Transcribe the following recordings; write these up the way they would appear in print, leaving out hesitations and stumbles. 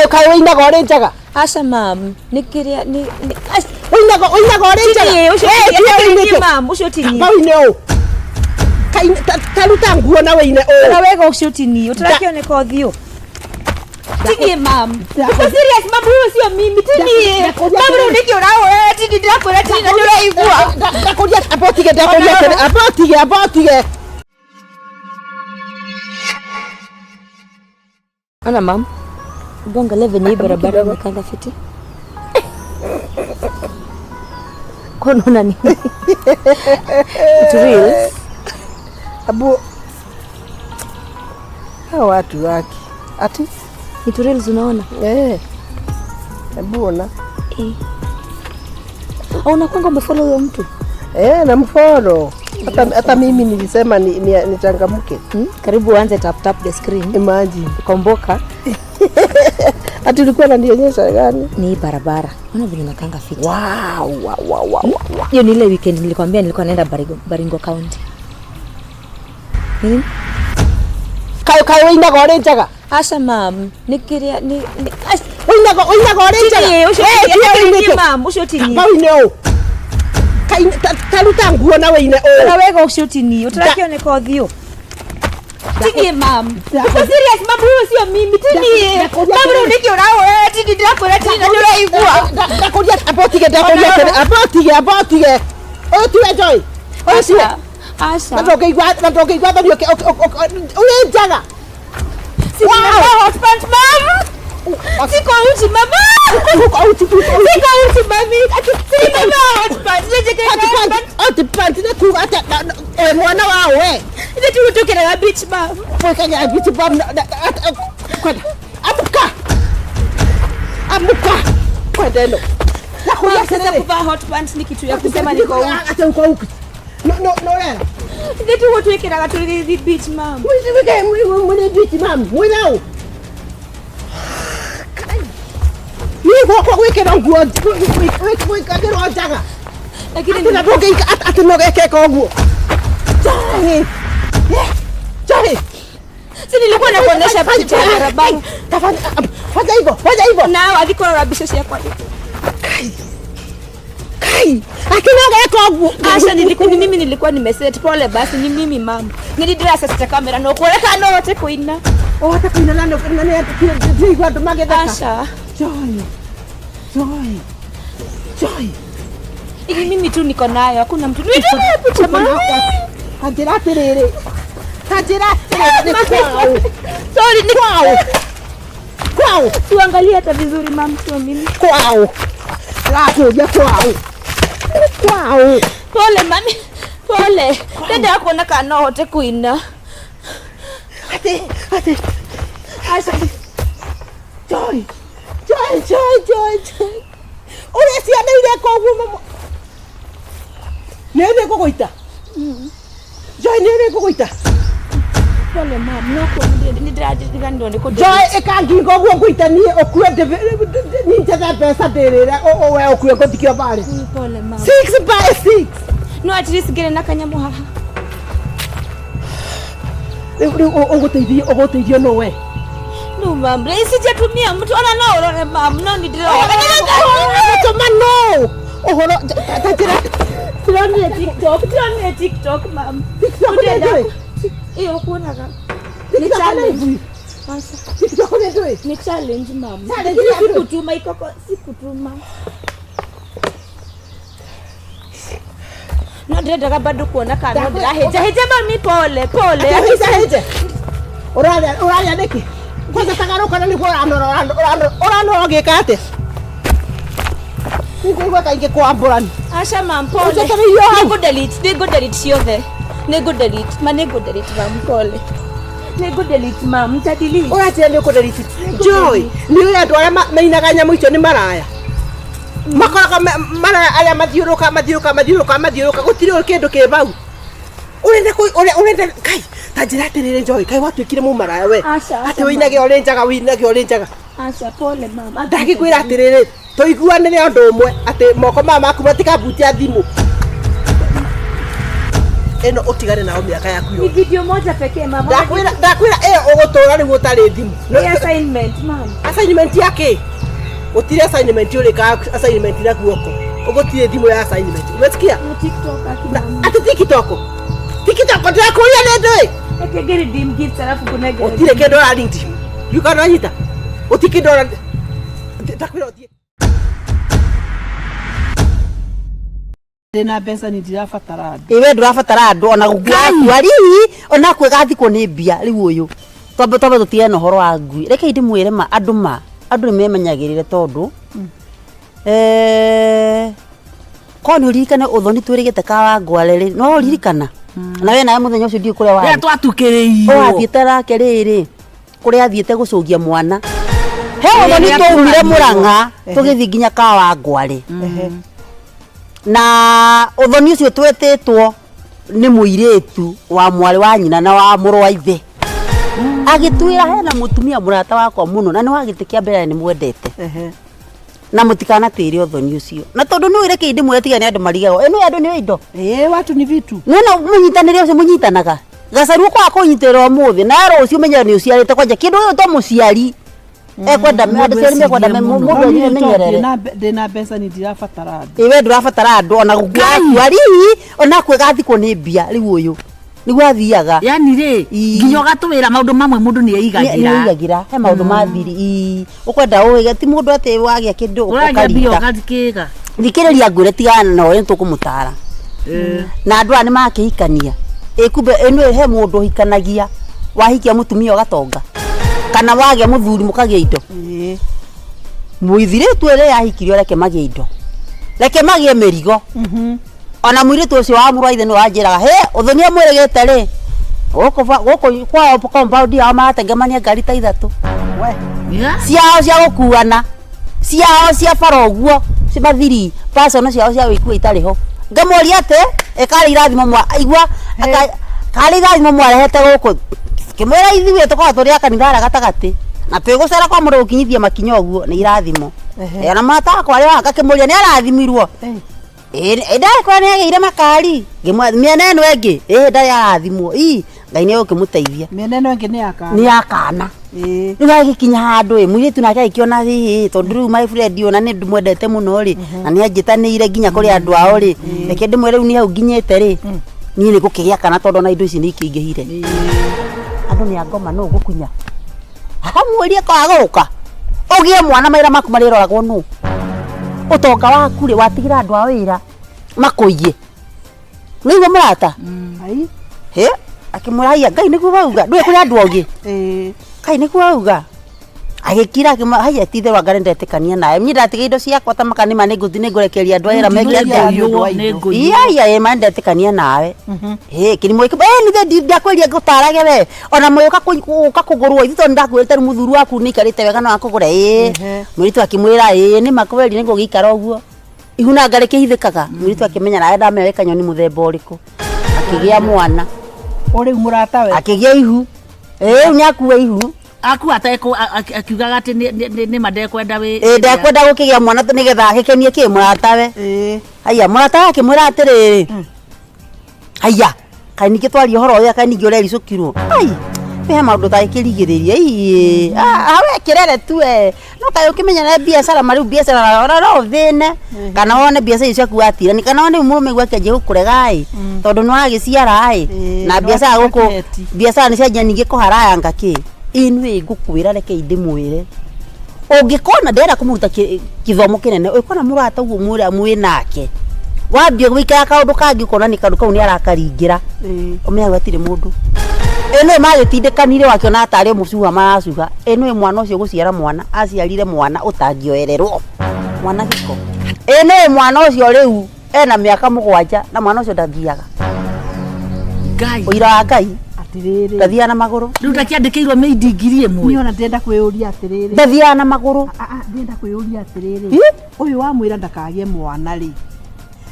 Kai wina gore njaga. Asa mam, nikiria ni wina gore njaga. Ucio mam, ucio tini. Bawine o. Kai taruta nguo na wine o. Na wega ucio tini, utarakioneka uthio. Tini mam. Uko serious mam, huyo sio mimi tini. Mam unikiona wewe tini ndakora tini na nduraigua. Ndakuria apotige. Ana mam. Gonga leve ni barabara mkanga fiti. Kono nani? It's real. Abu hawa watu waki. Ati it's real unaona? Abu ona. Unakwanga umefollow huyo mtu? Namfollow. Hata mimi nilisema ni changamke. Karibu anze tap the screen. Imagine. Komboka. Ati ulikuwa unanionyesha gani? Ni barabara. Unaona vile nakanga fiti. Wow. Hiyo ni ile weekend nilikwambia nilikuwa naenda Baringo County. Kai wina gore njaga. Asa mam, nikiria ni wina gore njaga. Ucio mam, ucio tini. Bawine o. Kai taruta nguo na wine o. Na wega ucio tini, utarakioneka uthio. Tini mam. Uko serious mam, huyo sio mimi tini. Mam unikiona wewe tini ndakora tini na nduraigua. Ndakuria apotige. Oyo tiwe Joy. Asa. Natokeigwa thoni uye njaga. Wow, hot pants mam. Siko uchi mama. Siko uchi mami. Ati mama hot pants. Hot pants na tu ata mwana wao we. Ndio tutokera na beach mam. Poka beach mam. Amuka. Kwenda ndo. Nakuja sasa kuvaa hot pants ni kitu ya kusema niko huko. Hata uko huko. No. Ndio tutokera na beach mam. Mwe beach mam. Mwenao. Kwa wekera nguo. Wekera njaga. Lakini atunogeke kwa nguo. Joy. Si nilikuwa nakuonesha picha ya barabara. Fanya hivyo. Na alikora rabisho ya kwa. Kai. Akinoga kwa nguo. Asha mimi nilikuwa nimeset pole basi ni mimi mama. Nilidira sasa kamera no kuoneka no wote kuina. Hata kuina nani kwa tumagetheka. Asha. Joy. Ili mimi tu niko nayo, hakuna mtu. Hajira terere. Sorry ni Kwao. Tuangalie hata vizuri mama sio mimi. Kwao. Lakuja kwao. Pole mami. Pole. Dada kuona kana wote kuina. Ate. Asha. Joy. Ule si ana ile kwa mama. Nene kugoita. Joy nene kugoita. Pole mama, no kwa ni dadi ndo ndiko. Joy ekangi ngoguo kuita ni okwende ni njethe pesa ndirire we okue ngotikio bari. Pole mama. 6 by 6. No at least gere na kanyamu haha. Ogoteithio no we. No mam, sijatumia mtu ana no urore mam, no nidiro. Toma no. Ohoro tatira. Tuone TikTok mam. Iyo kuonaga. Ni challenge. Sasa. Ni challenge mam. Sikutuma ikoko, sikutuma. No ndenda bado kuona kana heja mami pole. Heja. Uralia neki. Kwanza tagaruka na niko orano ogekate. Niko kainge kwa mburani. Asha mam pole. Nego delete ciothe. Nego delete mam pole. Nego delete mam tadili. Uratia nego delete. Joy, ni wewe atu ara mainaga nyamu icio ni maraya. Makoraga maraya aya mathiuruka gutiri kindu ke bau. Urende kai tajira tirire Joy kai watuikire mu maraya we. Ati winage orenjaga. Asha pole mama. Ndagikwira atirire toiguanire undu umwe ati moko mama maku matikabutia thimu. eno utigane nao miaka yaku Ni video moja pekee mama. Ndakwira ugutura ni gutari thimu. Ni assignment mama. Assignment yake. Utire assignment yule ka assignment na guoko. Ugutire thimu ya assignment. Umesikia? Ni TikTok akina. Ati TikTok. TikTok ndakuria nende. Ekegeri dim gifts alafu kunege. Utire kendo ali ndi. Yukana nyita. Utikindora. Ndakwira utie. Ndina pesa ni ndirabatara andu. Iwe ndurabatara andu ona gukua rihi ona kwe gathiko ni mbia riu uyu. Tobe tutie no horo wa ngui. Reke ndimwire ma andu ni memenyagirire tondu kono ririkane uthoni twirigite ka wa ngware no ririkana na we nawe muthenya ucio ndi kuria wa ya twatukireiyo athiete rake riri kuria athiete gucugia mwana he uthoni tuumire Murang'a tugithi nginya ka wa ngware na uthoni ucio twetitwo ni muiretu wa mwari wa nyina na wa muru wa ithe agitwira hena mutumia murata wakwa muno na ni wagitikia mbere ni mwendete na mutikana tire uthoni ucio na tondu no ireke indi mwetiga ni andu marigago eno andu ni indo watu ni vitu nona munyitanire ucio munyitanaga gacaru kwa kunyitira umuthi na ro ucio menya ni uciarite kwanja kindu uyu to muciari kwenda andu ciari me kwenda mundu ni menyerere ndina pesa ni ndirabatara andu iwe ndurabatara andu ona gukua rihi ona kwe gathiko ni mbia riu uyu niguo athiaga yani ri nginya gatwira maundu mamwe mundu ni eigagira he maundu mathiri ukwenda uige ti mundu ati wagia kindu ukaribio gathikega thikiriria ngwire tigana no ni tukumutara na andu ani makihikania kumbe eno he mundu hikanagia wahikia mutumia ugatonga kana wagia muthuri mukagia indo muithiritu ere yahikirio reke magie indo reke magie merigo ona muiritu ucio wa muru ithe no anjiraga he uthoni amwiregete ri goko kwa compound ya matengemania ngari ta ithatu we ciao cia gukuana ciao cia faroguo cimathiri personal ciao cia wikua itariho ngamoria ate ekari irathimo mwa igua kari irathimo mwa rehete goko kimwera ithiwe tukwa turi akanithara gatagati na twigucera kwa muru ukinyithia makinya uguo ni irathimo ona mata kwa ri akakimuria ni arathimirwo ndari kwa negeire makari miena eno engi ndari arathimwo ngai ni ukimuteithia miena eno engi ni akana riu agikinya handu muiritu nake agikiona tondu riu my friend ona ni ndimwendete muno ri na ni anjitanire nginya kuri andu ao ri reke ndimwire riu ni hau nginyite ri ni gukigia kana tondu na indo ici ni ikingihire andu ni angoma no gukunya akamwirie kwa aguka ugie mwana maira maku mariroragwo nu utonga waku ri watigira andu a wira makuiye niwe murata ai he akimuraya ngai niguo wauga ndwe kuri andu ogi kai niguo wauga agikira haya tithe wa ngare ndetikania naye mimi ndatiga indo ciakwa ta makani mane nguthi ni ngurekeria andu aira mekia iya mandetikania nawe he kirimo ni ndakweria ngutarage we ona moyo kakugurwo ithito ndakwirite muthuru waku ni karite wega no akugure muritu akimwira ni makweri ni ngugikara uguo ihuna ngare kihithikaga muritu akimenya nawe ndamere kanyoni muthemba uriku akigia mwana uri murata we akigia ihu nyakuwa ihu aku ateko akiugaga ati ni madekwenda we ndekwenda gukigia mwana nigetha agikenie ki muratawe haya murata akimwira atiri haya kainiki twari horo uria kainiki uri ricukirwo he maundu ta ikirigiriria awe kirere tu no ta ukimenya na biashara mariu biashara ro thine kana wone biashara icio ku atira ni kana wone murume gwake je gukurega tondu no agiciara na biashara guku biashara ni cia nyingi kuharaya ngaki inwe ngukwira reke indimwire ungikona ndera kumuruta kithomo kinene ukona murata uguo mwira mwi nake wambie gwikara kaundu kangi ukona ni kandu kau ni arakaringira umenya gwatire mundu eno magitindikanire wakiona atari mucuha maracuha eno mwana ucio guciara mwana aciarire mwana utangioererwo mwana giko eno mwana ucio riu ena miaka 7 na mwana ucio ndathiaga ngai uira wa ngai atiriri ndathia na maguru riu ndakiandikirwo meidi ngiri imwe ni ona ndenda kwiyuria atiriri ndathia na maguru ndenda kwiyuria atiriri uyu wa mwira ndakagie mwana ri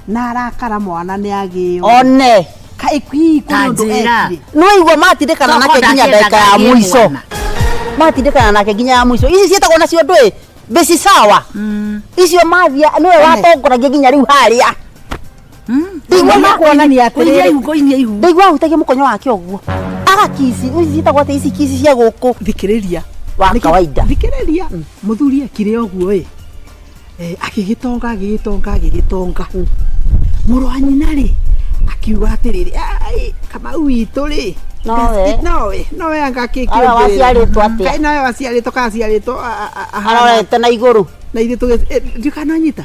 na arakara mwana ni agio one kai kundu ekire no igwa matindikana nake nginya ndeka ya muico matindikana nake nginya ya muico ici cietagwo nacio ndui beci sawa icio mathia niwe watongoragia nginya riu haria Ndigwa kuonania Kuinya atĩrĩrĩ. ihu kuinya ihu. Ndigwa utagia mukonyo wake uguo. Agakisi, uzitagwo ate ici kisi cia guku. Thikĩrĩria. Wa kawaida. Thikĩrĩria. Mũthuri ekire ũguo agĩgĩtonga. Mũrũ wa nyina rĩ akiuga atĩrĩrĩ, ai Kamau witũ rĩ. Nowe angakĩkĩmbĩrĩra. Ara waciarĩtwo atĩa? Kaĩ nawe waciarĩtwo kaciarĩtwo Arorete na iguru. na ithuĩ ndikananyita.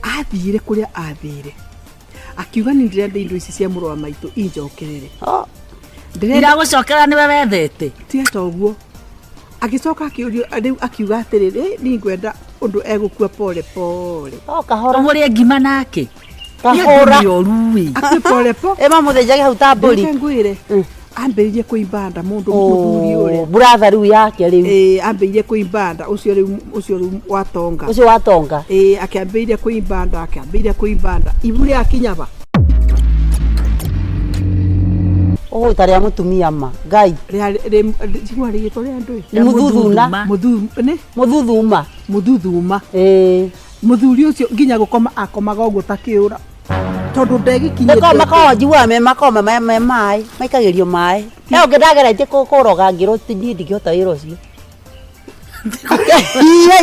Athire kũrĩa athire. Akiuga nĩ ndĩrenda indo ici cia mũrũ wa maitũ injokerere. Ndira gucokera niwe wethete. Tieta ũguo. Agĩcoka akĩũrio rĩu akiuga atĩrĩrĩ nĩ ngwenda ũndũ egũkua pole. Kahora. Mũrĩ ngima nake. Kahora. Yoruwi. Akĩ pole. Ema muthejage hau ta mburi. Ngwĩre. Ambĩrĩrie kũimba nda mũndũ mũthuri ũrĩa. Brother riu yake riu. Ambĩrĩrie kũimba nda ũcio rĩu watonga. Ucio watonga. Akĩambĩrĩrie kũimba nda. Ibu rĩa kinyaba. Taria mutumia ma. Ngai. Jigwa rĩgĩtwo rĩa andũ. Muthuthuna. Muthuthuma. Muthuri ũcio nginya gũkoma akomaga ũguo ta kĩũra. Tondu ndegikinyĩte. Makao njigua makoma mai maikagĩrio mai. He ũngĩndageretie kũroga ngĩroti niĩ ndingĩhota wĩra ũcio.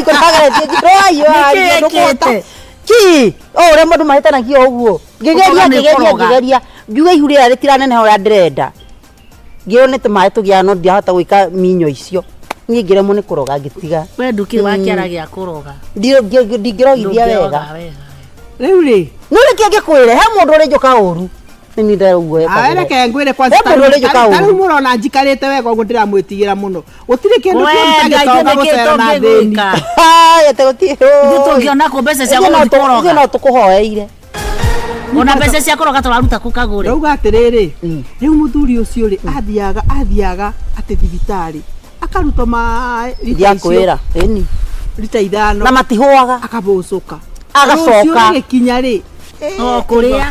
Iko ndageretie ngĩroyo. Ki, ũrĩa mũndũ mahĩtanagia ũguo. Ngĩgeria. Njuga ihu rĩrĩa rĩtiraneneha ũrĩa ndĩrenda. Ngĩonete maĩ tũgĩa no ndiahota gwĩka minyo icio. Niĩ ngĩremwo nĩ kũroga ngĩtiga. We ndukĩrĩ wa kĩara gĩa kũroga. Ndingĩrogithia wega. Rĩu rĩ. No reke ngĩkwĩre he mũndũ ũrĩ njoka ũru. Nĩ ndĩra ũguo. Reke ngwĩre kwanza. Tarĩu mũrona njikarĩte wega ũguo ndĩramwĩtigĩra mũno. Gũtirĩ kĩndũ kĩngĩtonga gũcera na thĩni. Ete gũtirĩ. Tũngĩona kũ mbeca cia kũroga. No tũkũhoeire. Ona mbeca cia kũroga tũraruta kũkagũre. Rauga atĩrĩrĩ. Rĩu mũthuri ũcio rĩ athiaga atĩ thibitarĩ. Akaruta maĩ ndiakwĩra eni lita 5 na matihũaga akabũcũka agacoka gĩkinya rĩ kũrĩa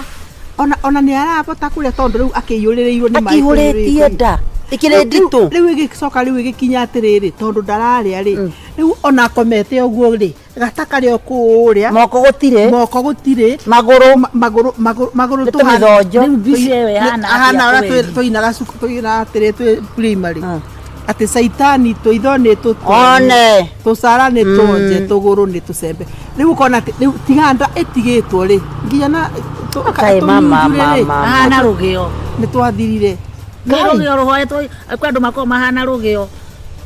ona nĩ arabota kũrĩa tondũ rĩu akĩiyũrĩrĩirwo nĩ maĩ akĩihũrĩtie nda ikĩrĩ nditũ rĩu ĩgĩcoka rĩu ĩgĩkinya atĩrĩrĩ tondũ ndararĩa rĩ rĩu ona akomete ũguo rĩ gataka rĩo kũrĩa moko gũtirĩ magũrũ tũmĩthonjo rĩu mbica ĩyo hana ũrĩa tũina atĩrĩ twĩ primary ati saitani tuitho ni one tucara ni tonje tuguru ni tucembe riu kona riu tiganda etigitwo ri nginya na mama hana rugio ni twathirire rugio ruhoetwo kwandu mako mahana rugio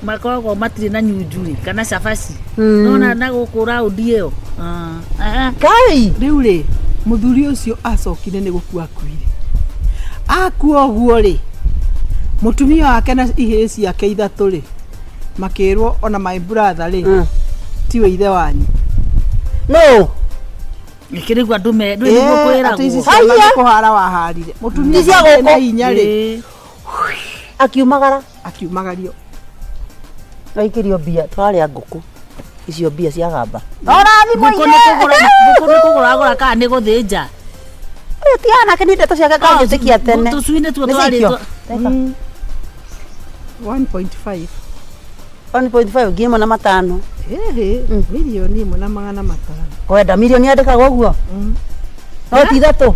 makoragwo matire na nyunjuri kana cabaci nona na gukura udio kai riu ri muthuri ucio acokire ni gukua akuire akua guo ri mutumia wake na ihĩĩ ciake ithatũ rĩ makĩrwo ona my brother rĩ tiwe ithe wanyu no ikirigwa ndume ndume kwĩragwo haya kuhara waharire mutumia na hinya rĩ akiumagario aikirio bia twarĩa ngũkũ icio bia cia gamba ngũkũ nĩ kũgũragũra kana nĩ gũthĩnja tiana kenite to ciake kanjũtikia tene tucuinĩ tuo twarĩtwo 1.5 ngima na matano milioni 1.5 kwenda milioni andĩkaga ũguo no ti ithatũ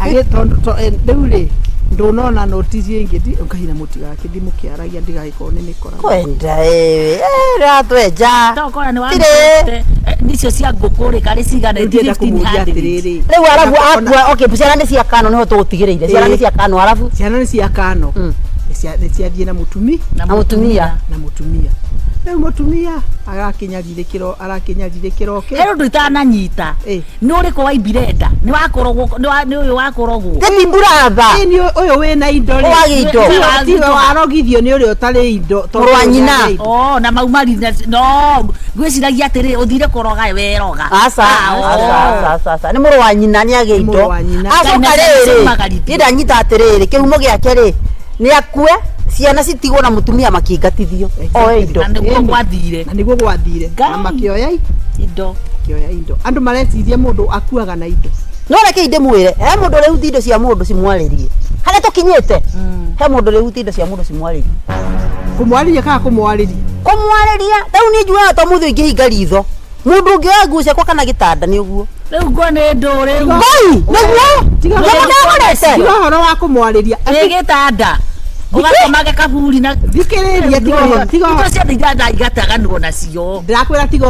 yage tondu rĩu rĩ ndunona notici ingĩ ngahina mũtigake ndimũkĩaragia ndigagĩkorwo nĩ mĩkora kwenda ratwenja tokora nĩ wamĩte nicio cia ngũkũ rĩ karĩ ciganĩtie 1500 rĩu arabu akua okay ciana nĩ cia kano niho tũgũtigĩrĩire ciana nĩ cia kano arabu ciana nĩ cia kano nĩ ciathiĩ na mutumia rĩu mutumia arakinyarire kĩroke rĩu ndũ itananyita nĩ ũrĩkũ waimbire nda nĩ wakorogwo nĩ ũyũ wakorogwo nĩ mburatha ni ũyũ wĩna indo rĩ tiwe warogithio nĩ ũrĩa ũtarĩ indo mũrũ wa nyina na maumari no ngwĩciragia atĩrĩ ũthire kũroga weroga aca nĩ mũrũ wa nyina nĩ agĩ indo acoka rĩrĩ ndanyita atĩrĩrĩ kĩhumo gĩake rĩ nĩ akue ciana citigwo na mutumia makingatithio oe indo nĩguo gwathire na makĩoya indo andũ mareciria mũndũ akuaga na indo no reke inde mwĩre he mũndũ rĩu indo cia mũndũ cimwarĩrie harĩa tũkinyĩte he mũndũ rĩu indo cia mũndũ cimwarĩrie kumwarĩria kana kumwarĩria rĩu niĩ njuaga to mũthĩ ingĩhinga ritho Mundu ngiagucia kwa kana gitanda ni uguo. Riu ngo ni nduri. Ngai, niguo. Tiga horo wa kumwariria. Ni gitanda. Ugakomage kaburi na thikiriria tiga horo cia ndiganda igataganwo nacio. Ndirakwira tiga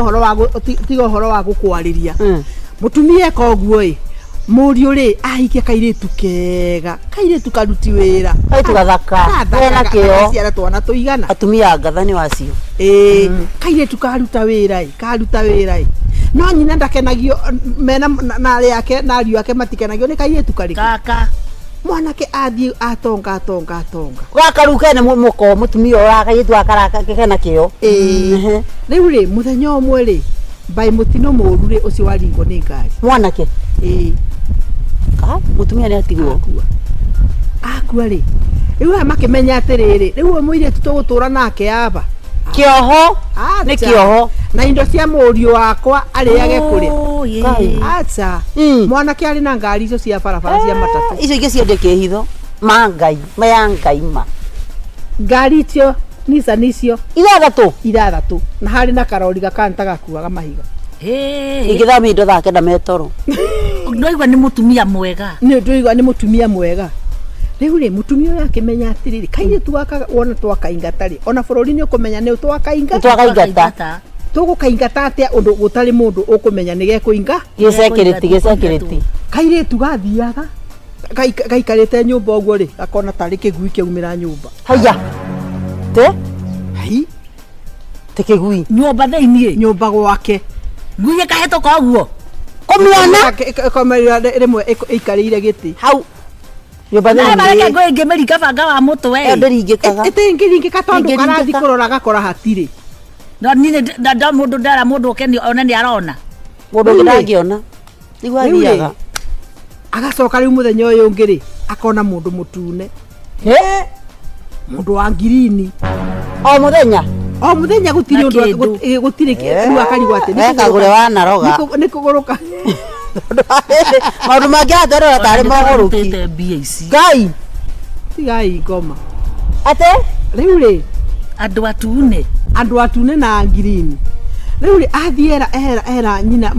horo wa gukwariria. Mutumia koguo Mũriũ rĩ ahikia kairitu kega, kairitu karuti wĩra, kaitu gathaka wena kĩo ciara twana tũigana atumia ngathani wacio kairitu karuta wĩra no nyina ndakenagio mena na yake na ariũ ake matikenagio nĩ kairitu karĩkũ kaka mwanake athiĩ atonga gakaruke nĩ mũko mutumia ũra kairitu akaraka kena kĩo rĩu rĩ mũthenya ũmwe rĩ mbai mutino mũru rĩ ũcio waringwo nĩ ngari mwanake mutumia ni atigwo akua ri riu makimenya atiriri riu muiretu tugutura nake aba kioho ni kioho na indo cia mũriũ wakwa ariage kuria acha mwanake ari na ngari icio cia barabara cia matatu icio ingĩ ciende kĩhitho mangai ma ngari icio Nissan icio ithathatũ na hari na karori gakanta gakuaga mahiga igithami indo thake ndametoro ndoigwa ni mutumia mwega riu ri mutumia uyu akimenya atiriri kairitu gaka wona twakaingata ri ona bururi ni ukumenya ni twakaingata tugukaingata atia undu gutari mundu ukumenya ni gekuinga gecekiriti kairitu gathiaga gaikarite nyumba uguo ri akona tari kigui kiaumira nyumba haya te kigui nyumba theinie nyumba gwake ngui kaheto koguo komiona komerira rimwe ikarire giti hau nyumba theinie na bareke ngoi ngemeri kabanga wa mutwe ndiringikaga itingika tondu karathi kurora gakora hatiri na nini da mundu ndara mundu ukeni ona ni arona mundu ngirangiona igwathiaga agacoka riu muthenya uyu ngiri akona mundu mutune mundu wa ngirini o muthenya gutiri undu gutiri riu akarigwa ati kagure wanaroga ni kuguruka maundu mangi atorora tari moguruki ngai tigai ngoma ate riu ri andu atune na ngirini riu ri athiera era nyina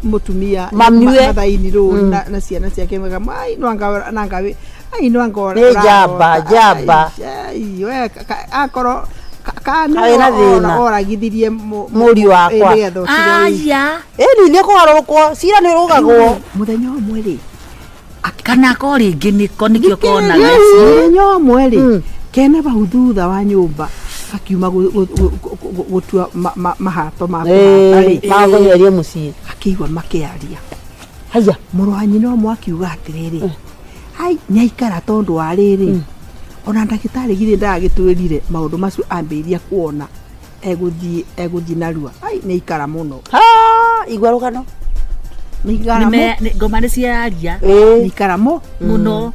mutumia mathaini ru na ciana ciake mega mai no angawe ai no angora jamba we akoro kana oragithirie muri wakwa aya ni kwarokwo cira ni rugagwo muthenya umwe ri kana ko ringi niko nikio kona muthenya umwe ri kena bahudhutha wa nyumba akiuma gutua mahato magonyerie mucii akiigua makiaria haya muru wa nyina umwe akiuga atiriri ai nyaikara tondu wa riri ona ndagitari githĩ ndagĩtwĩrire maũndũ macio ambĩria kuona eguthi narua ai nĩ ikara mũno igua rũgano ngoma nĩ ciaria nĩ ikara mũno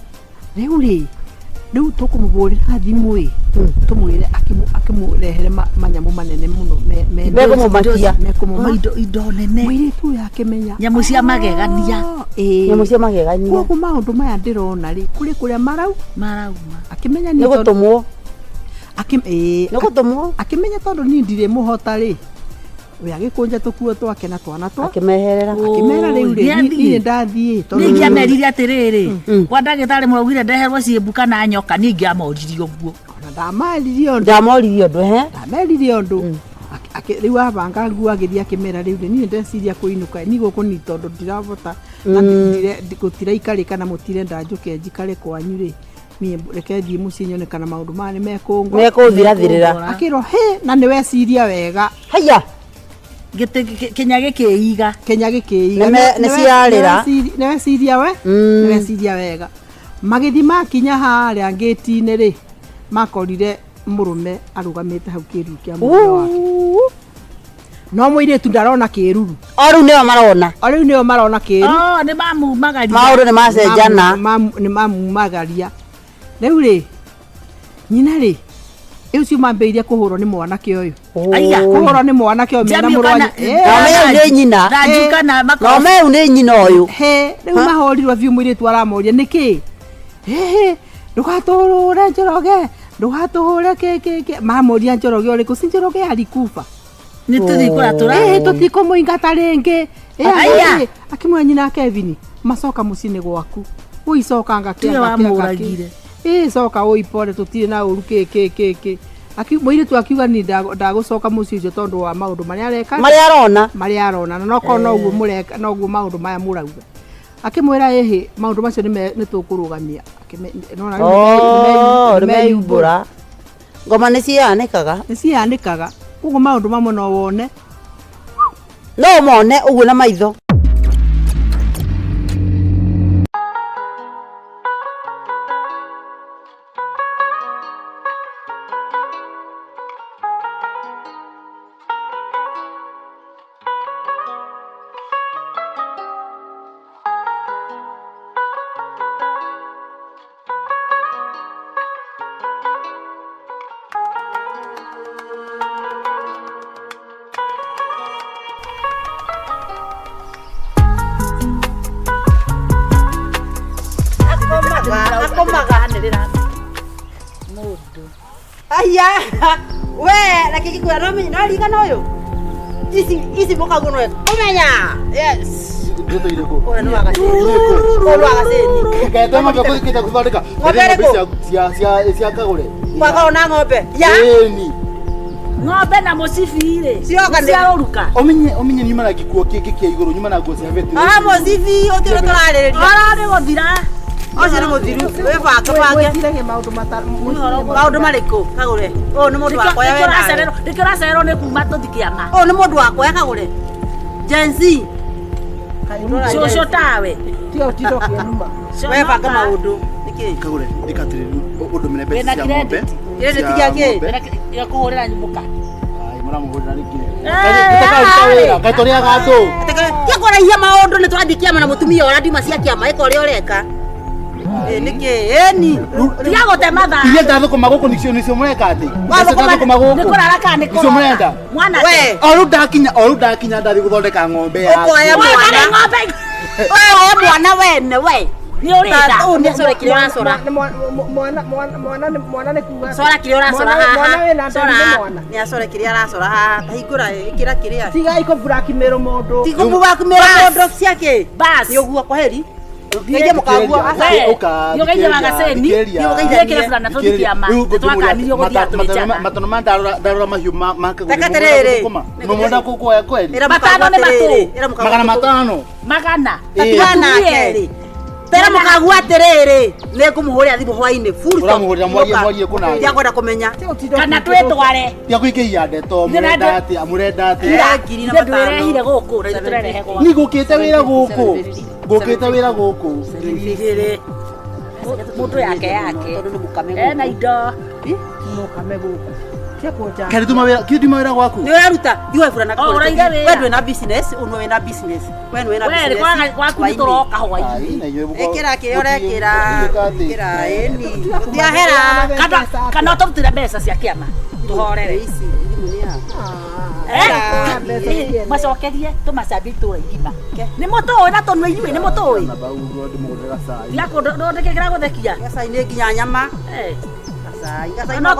rĩu tũkũmũhũrĩra thimũ tũmwĩre akĩmũrehere manyamu manene mũno mekũmũmakia indo nene mũirĩtu ũyũ akĩmenya nyamũ cia magegania koguo maũndũ maya ndĩrona rĩ kũrĩa marauma akĩmenya nĩ gũtũmwo akĩmenya tondũ niĩ ndirĩ mũhota rĩ we agĩkũnja tũkuo twake na twana akĩmehera rĩu rĩ niĩ ndathiĩ tondũ ingĩamerire atĩrĩrĩ kwa ndagĩtarĩ mũraugire ndeherwo ciĩmbu kana nyoka niĩ ingĩamoririe ũguo ona ndameririe ũndũ riu abanga nguo agĩthiĩ akĩmera rĩu niĩ ndeciria kũinũka nĩ gũkũ ni tondũ ndirabota na gũtiraikarĩka na mũtirenda njũke njikare kwanyu rĩ niĩ reke thiĩ mũciĩ nyone kana maũndũ maya nĩ mekũthirathirĩra akĩrwo na nĩ weciria wega haya Kenya gĩkĩiga nĩ weciria wega magĩthi makinya harĩa ngĩti-inĩ rĩ makorire mũrũme arũgamĩte hau kĩruru kĩa mũndũ wake no mũirĩtu ndarona kĩruru rĩu nĩo marona kĩruru nĩ mamumagaria maũndũ nĩ macenjana nĩ mamumagaria rĩu rĩ nyina rĩ ucio mambĩirie kũhũrwo nĩ mwanake ũyũ kũhũrwo nĩ mwanake ũyũ mena mũrwanya nĩ nyina nomeu nĩ nyina ũyũ rĩu mahorirwo biũ mũirĩtu aramoria nĩkĩ ndũgatũhũre Njoroge ndũgatũhũre kĩ mamoria Njoroge ũrĩkũ si Njoroge alikufa Nĩ tũthikũratũra. Tũtikũmũingata rĩngĩ. Aya. Akĩmwĩra nyina Kevin, macoka mũciĩ-inĩ gwaku. Ũicoka Tiwe wamũragire. coka ũipore tũtirĩ na ũru kĩ. Mũirĩtu akiuga ni ndagũcoka mũciĩ ũcio tondũ wa maũndũ marĩa areka. Marĩa arona. Na nokorwo noguo mũreka noguo maũndũ maya mũrauga. Akĩmwĩra maũndũ macio nĩ tũkũrũgamia. Nĩmeyumbũra. Ngoma nĩcianĩkaga. Koguo maũndũ mamwe no wone. No mone ũguo na maitho. Aya, we, lakini kwa romi no ligana huyo. Isi boka gono. Omenya. Yes. Ndio ile ko. Ona no agase. Ono agase. Kaita mabako kita kubarika. Sia kagore. Kwa ona ng'ombe. Ya. Ni. Ng'ombe na mũcibi rĩ. Sioka cia ũruka. Omenye nyuma na gikuo kiki kia iguru nyuma na ngoci havetu. Mũcibi otiro tũrarĩrĩria. Ararĩ gũthira. Ocio nĩ mũthiru. We bange. Maũndũ marĩkũ kagore? Nĩ mũndũ wakwa ya wena. Ndĩkĩra cererwo nĩ kuma tũthi kĩama. Nĩ mũndũ wakwa ya kagore. Gen Z. Cũcũ tawe. Tio kienuma. We banga maũndũ. Nĩkĩ? Kagore ndikatirĩ ũndũ mene besi Wĩna cia ng'ombe. Credit gĩake. Ya kũhũrĩra nyũmũka. Ai mũramũhũrĩra nĩkĩ? Gaitoria gatũ. Kĩakora ihia maũndũ nĩ twathiĩ kĩama na mũtumia ũrĩa ndima cia kĩama ĩka ũrĩa ũreka. Nĩkĩ? Eni. Tiga gũte mathaa. Iria ndathũkũma gũkũ nĩcio mũreka atĩ. Wathũkũma gũkũ. Nĩ kũrara kana nĩ Icio mũrenda. Mwana we. O rĩu ndakinya ndathi gũthondeka ng'ombe ya. Ũkoya mwana. Oya mwana wene we. Nĩ ũrĩnda. Nĩacore kĩrĩa ũracora. Mwana nĩ kuga. Cora kĩrĩa ũracora haha. Mwana wĩna nda nĩ mwana. Nĩacore kĩrĩa aracora haha. Tahingũra ĩkĩra kĩrĩa. Tiga ikũburakimĩrwo mũndũ. Tikũburakimĩra mũndũ ciake. Bas. Nĩ ũguo kwaheri. Ngeje mũkagua. Yogeire magaceni. Yogeire fulana tũthi kĩama. Twakanirio gũthia tũrĩjana. Matono ndarora mahiũ makagũrĩ. Takaterere. Mũmũnda kuoya kweli. Matano nĩ matũ. Magana matano. Magana. Tatwana keri. Tera mũkagua atĩrĩrĩ. Nĩ ngũmũhũrĩra thimũ hwainĩ. Ũramũhũrĩra mwarie kũna. Ndiakwenda kũmenya. Kana twĩtware. Tia kũingĩhia ndeto mũrenda atĩ amũrenda atĩ. Ngiri na matano. Ndĩrehire gũkũ na tũrerehe gwaku. Ni gũkĩte wĩra gũkũ. Ngũkĩte wĩra gũkũ. Mũndũ yake. Ena indo. Mũkame gũkũ. Kari tuma wĩra gwaku. Nĩ ũraruta. Iwe fulana. Ũraige wĩra. Wewe ndwĩna business, ũno wĩna business. Wewe wĩna business. Wee kwaga gwaku nĩ tũroka hwainĩ. Ĩkĩra kĩrĩa ũrekĩra. Ĩkĩra eni. Ũtiahera. Kana tũrutire mbeca cia kĩama. Tũhorere. Ici thimũ nĩ ya. Macokerie tũmacambie itũra igima. Nĩ mũtũĩ na tũnua inyuĩ nĩ mũtũĩ. Ndondekegera gũthekia. Gacai nĩ nginya nyama. No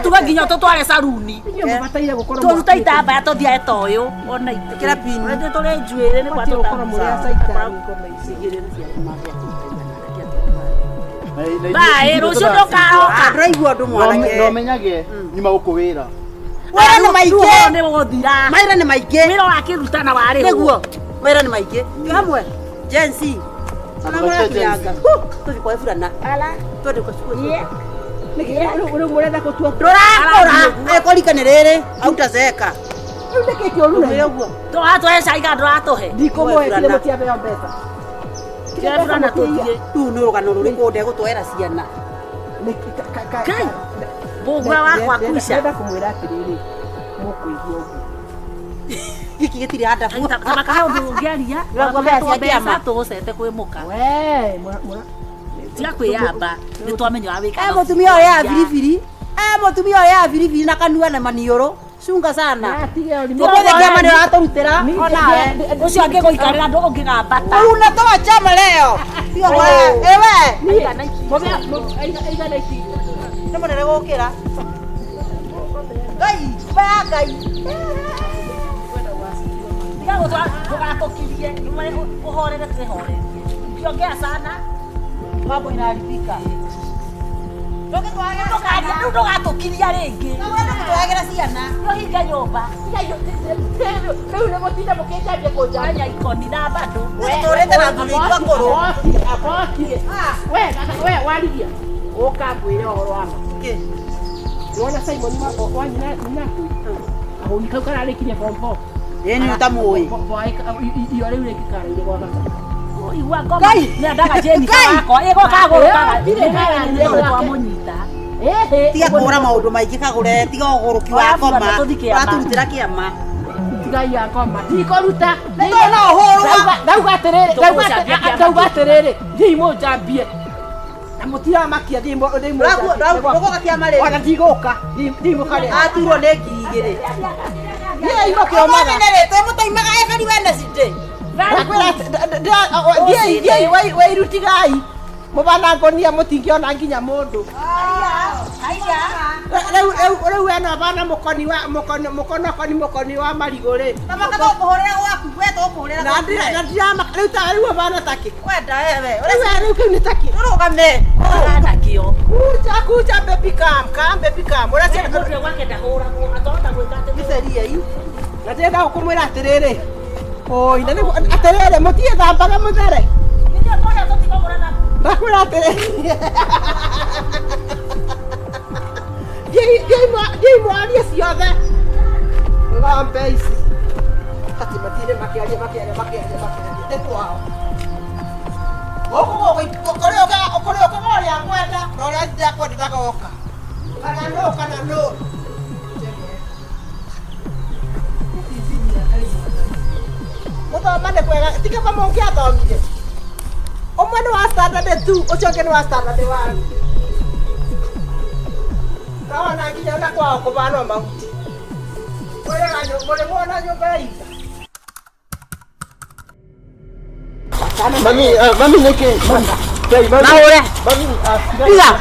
tuge nginya tũtware saruni. Mũbataire gũkorwo Tũruta itambaya tũthiae ta ũyũ. Ona Ĩkĩra pin. itũ tũrĩ njuĩrĩ nĩ kwa gũkorwo mũrĩ a caitani. Baĩ rũciũ ndũkaroka. Ndĩraigua ũndũ mwanake. Nomenyage nyuma gũkũ wĩra. Wĩra nĩ maingĩ. Nĩ gũthira. Mawĩra nĩ maingĩ. Wĩra wakĩruta na warĩ Nĩguo. Mawĩra nĩ maingĩ. Tũ hamwe. Gen Z. Ona mũrakinyanga. Tũthi kwa fulana. Twende kwa cukuru. Rĩu mũrenda gũtua. Ndũrakũra. Ekũrikane rĩrĩ. Autaceka. Rĩu ndĩkĩte ũru na Ũguo. Tũratũhe caiga ndũratũhe. ndikũmũhe kire mũtiabeo mbeca. Kĩrĩa fulana tũthiĩ. Rĩu nĩ rũgano rũrĩkũ ndegũtwara ciana. Kai. Mbũgua wakwa kuica. Ndĩrenda kũmwĩra atĩrĩrĩ. Mũkũigua ũguo. Gĩkĩ gĩtirĩ hadabu. Kana kahe ũndũ ũngĩaria. Mbeca Mbeca tũgũcete kwĩmũka. We, Tiga kwĩyamba. Nĩ twamenya wawĩka. Mũtumia ũyũ ya biribiri. Mũtumia ũyũ ya biribiri na kanua na maniũrũ. Chunga sana. Ũmũthĩ kĩama nĩ ũratũrutĩra. Onawe. Ũcio angĩgũikarĩra ndũ ũngĩgambata. Unatoa chama leo. Sio baya. Ewe. Nĩ mũnene gũkĩra. Ngai, baya Ngai. Ndio tukatokirie uhorere tuhorere. Ukiongea sana mambo inaharibika. Ndugatukiria ringi. Ndugatukiria ciana. Ndio hinga nyumba. Riu ni mutinda mukijambia kunjanya ikoni na bado. Turete na thuri twakuru. Akokire. We warigia. Ukambwire uhoro wako. Nona Simon wa nyina ku. Aho nikau kararikirie form 4. Yeni utamui. Iyo riu rekikaraire kwa masa. Iwa ngoma. Ni ndaga jeni kako. Ego kaguru. Dire kaya ni kwa munyita. Tiga kura maundu maingi kagure tiga uguruki wa ngoma. Waturutira kiama. Tiga ya ngoma. Ndikoruta. Ndona uhuru. Ndauga terere. Ndimo jambie. Na mutira makia ndimo. Ndauga kiama ri. Ona ndiguka. Ndimo kare. Aturwo ni ngirigiri. Ye imo kiomaga. Nderete mutaimaga ekari wena cinde. Ndiye irutigai mubana ngonia mutingiona nginya mundu riu ena bana mukoni wa mariguri na ndirama riu ta riu bana taki riu kiu ni taki rugame Nakio. kuja baby cam urasema Ndio wake ndahura atota gwikate niseria hii na tenda ukumwira atiriri oi na atiriri mutie thambaga muthere ndio toya totika murana. ndakwira atiriri Jei mwaria ciothe ngambe ici ati matire makiaria tetwao ukorio kamoria kwenda rora ndakwa ndagaoka kana no muthomane kwega tiga kama ungiathomire umwe ni wa standard 2 ucio ungi ni wa standard 1 kawana nginya na kwao kubanwa mahuti mwana nyumba hii Mami neke. na ure Mami. Piga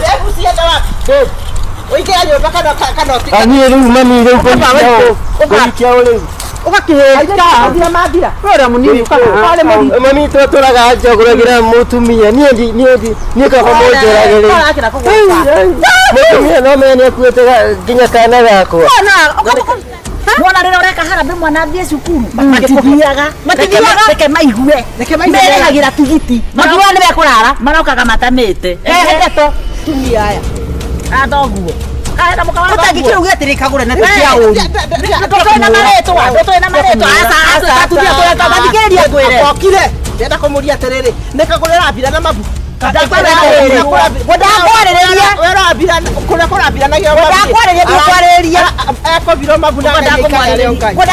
hebu siende wapi uingia nyumba kana Ani riu mami riu kwa kiao riu. ugakiheria mathira ura munini kana Mami turaga njoguragira mutumia nie ka homonjeragire. Mutumia no mene kuete nginya kana gakwa. Mwana rero reka harambe mwana thie cukuru. Matigiaga reke maigue. Meragira tigiti. makiwa ni bekurara Marokaga matamite. eheto tumia aya Adoguo. Kaenda mukawa. utangikiru gitiri kagure na tia uri Totona maretwa. Asa tutia toleta mathikiria ngwire okire ndenda kumuria atiriri nikagurira mbira na mabu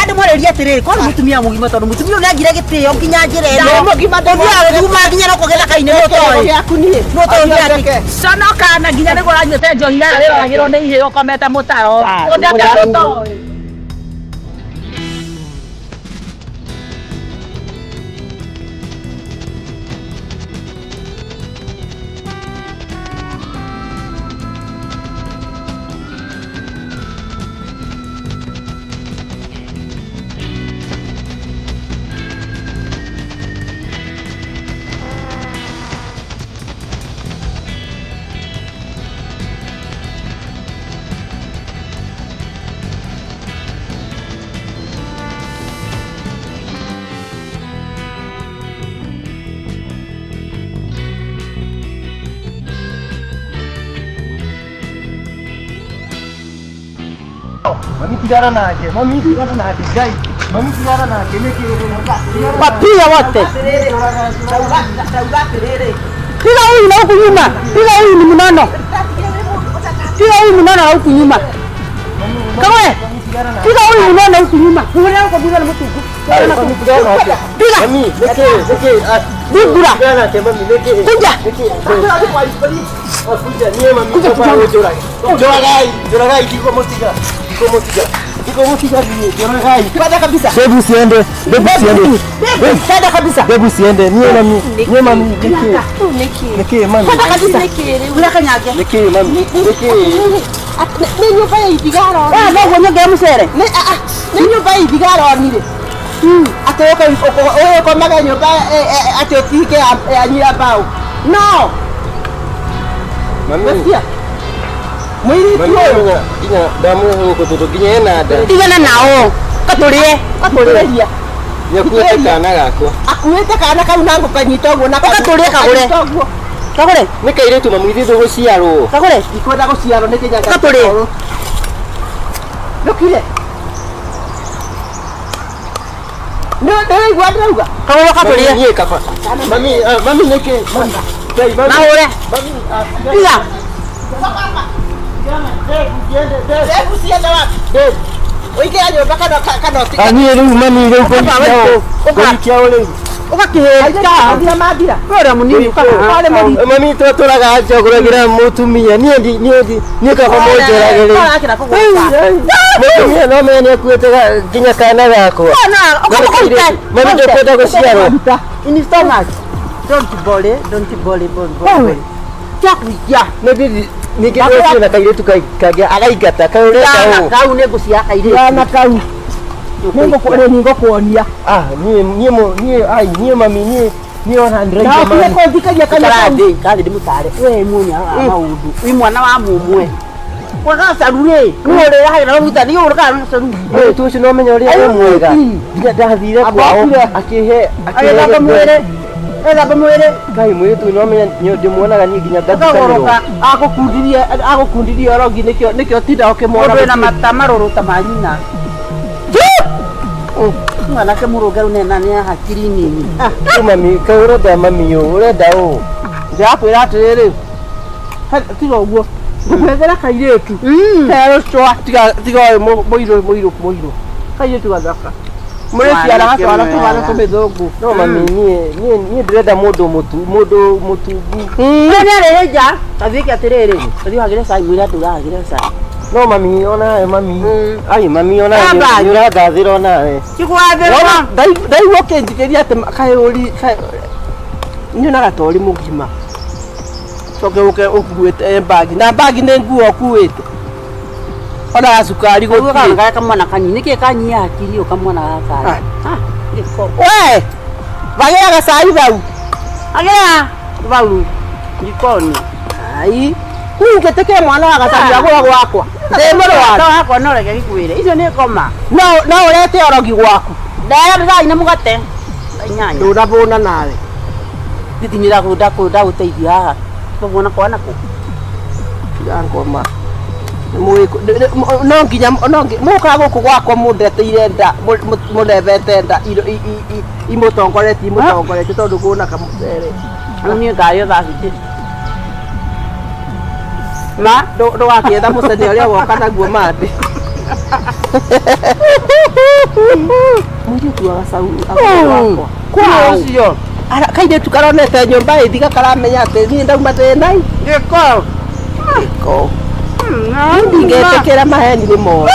ndakwarĩria atĩrĩrĩ korwo mũtumia mũgima tondũ mũtumia ũyũ nĩangire gĩtĩo nginya njĩra ĩno ũthiaga nginya no kũgetha kainĩ nũtoĩ Conoka na nginya nĩguo ũranyuĩte njohi na rĩroragĩrwo nĩ ihĩ ũkomete mũtaro. Mami tigara nake guys. Mami tigara nake niki wapiga wote piga huyu na huku nyuma piga huyu ni mnono piga huyu mnono na huku nyuma kawe piga huyu mnono huku nyuma unaona kwa bila mtuku piga Mami niki bigura tigara nake mami niki kuja kuja nie mami kwa joragai diko motiga ni joragai kwanza kabisa bebu siende kwanza kabisa bebu siende nie mami niki mami kwanza kabisa ula kanyage niki mami niki Nĩ nyũmba ya itigaro. Noguo nyongera mũcere. Nĩ nyũmba ya itigaro nire. Atĩ ũkomaga nyũmba atĩ ũtige ya nyira mbaũ. No. Mami. Mũirĩtu ũyũ. Inya ndamũhe gũkũ tondũ nginya ena nda. Tigana nao. Katũrĩe. Nĩakuĩte kana gakwa. Akuĩte kana kau na ngũkanyita ũguo na Ũgatũrĩe kagũre. Kagũre. Nĩ kairĩtu mamu ithuĩ tũgũciarwo. Kagũre. Ikwenda gũciarwo nĩ kinya Katũrĩe. Ndũkire. Nĩwaigua ndĩrauga? Kagũre katũrĩe. Niĩ kaba. Mami nĩkĩ? Na ũre. Tiga. Hebu siende wapi? Uingia nyũmba kana ũtige. Niĩ rĩu mami rĩu kũrikia rĩu. Ũgakĩhĩta mathira. Wĩra mũnini ũkana. Mami twatũraga njagũragĩra mũtumia niĩ kaba mũnjoragĩrĩ. Mũtumia no menya nĩakuĩte nginya kana gakwa. Mami ndũkwenda gũciarwo. In stomach. Don't worry. Chakuikia. Ningĩ rũciũ na kairĩtu kangĩ againgata kaũrĩa Kau nĩ ngũcia kairĩtu. Yana kau. Nĩngũkuonia. niĩ mami niĩ ona ndĩraigua mami. Ndakire kũthikaria kana kau. Kathi ndĩmũtare. We munya maũndũ. Wĩ mwana wa mũmwe. Kwaga carurĩ. Nũrĩra haira rũruta nĩ ũrũka na caru. Mũirĩtu ũcio no menya ũrĩa arĩ mwega. Nginya ndathire kwao akĩhe Ethamba mwĩrĩ. Ngai mũirĩtu no menya ndĩmuonaga niĩ nginya Ũkagoroka. Agũkundirie orogi nĩkĩo tinda ũkĩmwona. Mũndũ ena mata marũrũ ta ma nyina. Mwanake mũrũngarũ nena nĩ hakiri nini. mami kaĩ ũrenda mami ũrenda ũ. Ndĩrakwĩra atĩrĩrĩ. Tiga ũguo. Ngũkwethera kairĩtu. Terũcwa tiga mũirũ. Kairĩtu gathaka. Mũrĩciaraga twana tũhana tũmĩthũngũ. No mami niĩ ndĩrenda mũndũ mũtungu. Nĩ arĩrĩ nja. Tathiĩke atĩrĩrĩ. Tathiĩ wagĩre cai mwĩra ndũragĩre cai. No mami onawe mami. Ai mami onawe nĩũrandathĩra onawe. Kĩgwathĩrwo. Ndaigua ũkĩnjigĩria atĩ kaĩũri nyonaga ta ũrĩ mũgima. Coke ũke ũkuĩte mbagi. Na mbagi nĩ nguo ũkuĩte. Ona cukari Gũka gaka kamwana kanini. Nĩkĩ kanyia hakiri ũkamwana gaka. We! Vagĩaga cai thau. Agĩra vau jikoni. Ai. Ingĩtĩkĩra mwana wa gacari agũra gwakwa. Ndĩ mũrwaru. Tawa hakwa no reke gĩkuĩre. Icio nĩ ngoma. No ũrete orogi gwaku. Ndaya ndai na mũgate. Inyanya. Ndũnabũna nawe. Nditinyira ndagũteithia haha. Tũguona kwana kũ. Tiga ngoma. No nginya mũka gũkũ gwakwa mũndeteire nda mũrevete nda imũtongoretie tondũ ngũna kamũcere. Rĩu niĩ ngayo thaa cingĩ. Ma ndũgakĩetha mũcene ũrĩa woka naguo mandĩ. Mũirĩtu wa gacaũ wakwa. Kwao ũcio. Kairĩtu karonete nyũmba ĩthi gakaramenya atĩ niĩ ndauma thĩna-i. Gĩko. Ndingĩtĩkĩra maheni nĩ moru.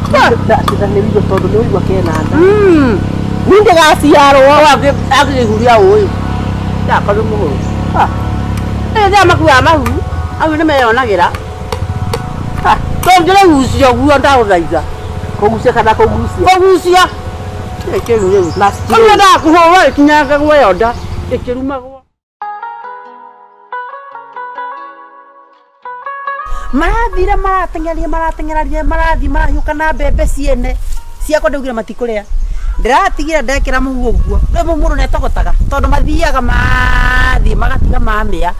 Nĩwigua tondũ nĩwigua kena nda. Niĩ ndĩgaciarwo. Akĩhuria ũyũ. Ndakorwo mũhũrũ. Rĩrĩa makuaga mahu, au nĩmeyonagĩra. Tũngĩrĩgucia ũguo ndagũthaitha. Kũgucia kana kũgucia. Kũgucia. Kĩrũ rĩu. Ona ndakũhũra ĩkinyaga guoyo nda. Ĩkĩrumagwo. Marateng'eria marathiĩ marahiũka na mbembe ciene. Ciakwa ndaugire matikũrĩa. Ndĩratigire ndekĩra mũhu ũguo. Rĩu mũndũ netogotaga tondũ mathiaga mathiĩ magatiga mamĩa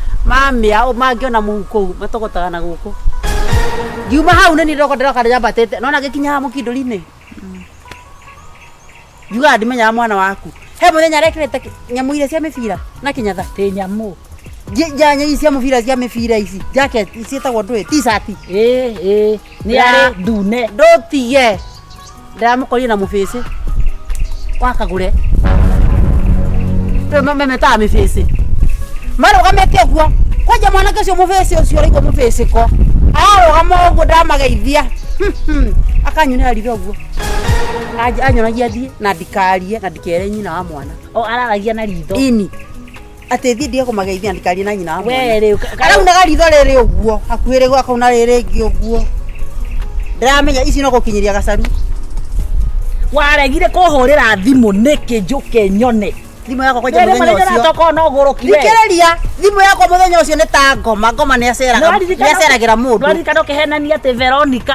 mangĩona mũhu kũu matogotaga na gũkũ. Ngiuma hau nĩ ndoka ndĩroka ndĩambatĩte nona gĩkinyaga mũkindũri-inĩ. Njugaga ndimenyaga mwana waku. He mũthenya arekĩrĩte nyamũ iria cia mĩbira na kĩnyatha. Tĩ nyamũ. Janya ici cia mĩbira ici. Jacket ciĩtagwo ndũĩ t-shirt. Nĩ arĩ ndune. Ndũtige. Ndĩramũkorire na mũbĩcĩ. Wakagũre. Rĩu memetaga mĩbĩcĩ. Marũgamĩte ũguo. Kwanja mwanake ũcio mũbĩcĩ ũcio ũraigua mũbĩcĩ ko. Arũgama ũguo ndamageithia. Akanyonera ritho ũguo. Anyonagia thiĩ na ndikarie na ndikere nyina wa mwana. O araragia na ritho. Ini. ati thi ndio kumageithia ndikari na nyina we riu arau na garitho riri uguo hakuire gwa kauna riri ngi uguo ndiramenya ici no gukinyiria gacaru waregire kuhurira thimu niki njuke nyone thimu yako kwa muthenya ucio toko no guruki we thikiriria thimu yako muthenya ucio ni ta ngoma ni aceragira mundu ndwari kano kehenania ati Veronica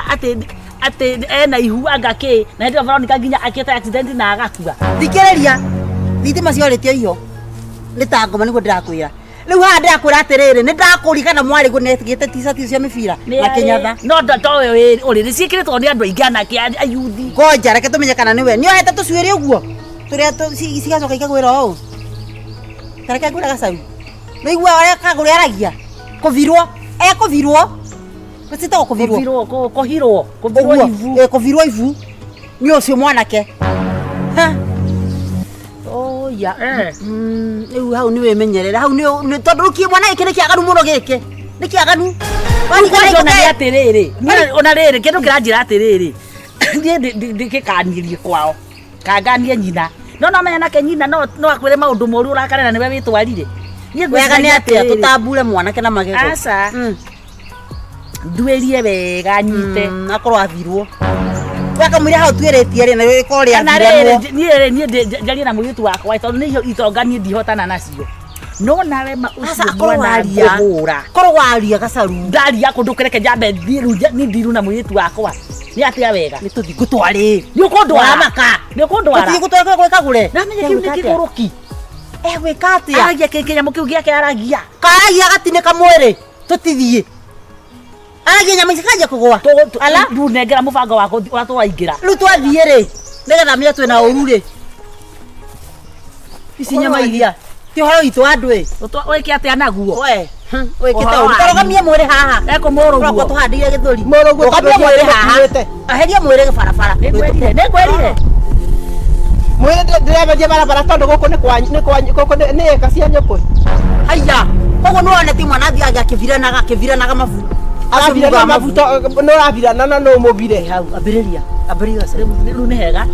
ati ena ihu angaki na ndio Veronica nginya akieta accident na agakua thikiriria thitima cioritio iho ni ta ngoma nigo ndirakwira riu ha ndirakwira atiriri ni ndakurikana mwari gunetigite t-shirt cia mibira na kinyatha no ndotowe uri cikiritwo ni andu aingi anake ayuthi ngoja reke tumenye kana niwe ni ohete tucuiri uguo turia cigacoka ikagwira o tareke ngwira gacaru no igua oria kaguri aragia kuvirwo kuvirwo gusito kuvirwo kuvirwo ivu kuvirwo ivu ni ucio mwanake ha ya riu hau ni wimenyerera hau ni tondu ki mwana iki ni kiaganu muno giki ni kiaganu wani kana atiriri ona riri kindu kiranjira atiriri ndie ndikikanirie kwao kanganie nyina no menya nake nyina no akwire maundu moru urakarena niwe witwarire nie gwega ni atia tutambure mwanake na magego asa ndwerie wega nyite akorwo avirwo weka mwira hau twiritie ri na riko ria nie njari na muritu wakwa tondu ni itonganie ndihotana nacio no nawe ma ucio mwana ngura korwo waria gacaru ndaria kundu kereke njambe thiru ni ndiru na muritu wakwa ni atia wega ni tuthi gutwari ni ukundwara maka ni ukundwara tuthi gutwara gwika gure na menye kiu ni kiguruki gwika atia aragia kenya mukiu giake aragia karagia gatine kamwiri tutithie aragia nyama ikaja kugwa ala ndu nengera mubango wako watwaingira riu twathie ri nigetha menya twina uru ri ici nyama iria ti horo itu andu weke atia naguo we wekite uru torogamie mwiri haha eko moro guo tuhandire githuri moro guo tuhandire mwiri haha aheria mwiri barabara ningwerire mwire ndiremeria barabara tondu guku ni eka cia nyukuri haya koguo nuone ti mwana thiaga akiviranaga mabu arabira mabuto no arabirana na no mobire hau ambiriria riu ni hega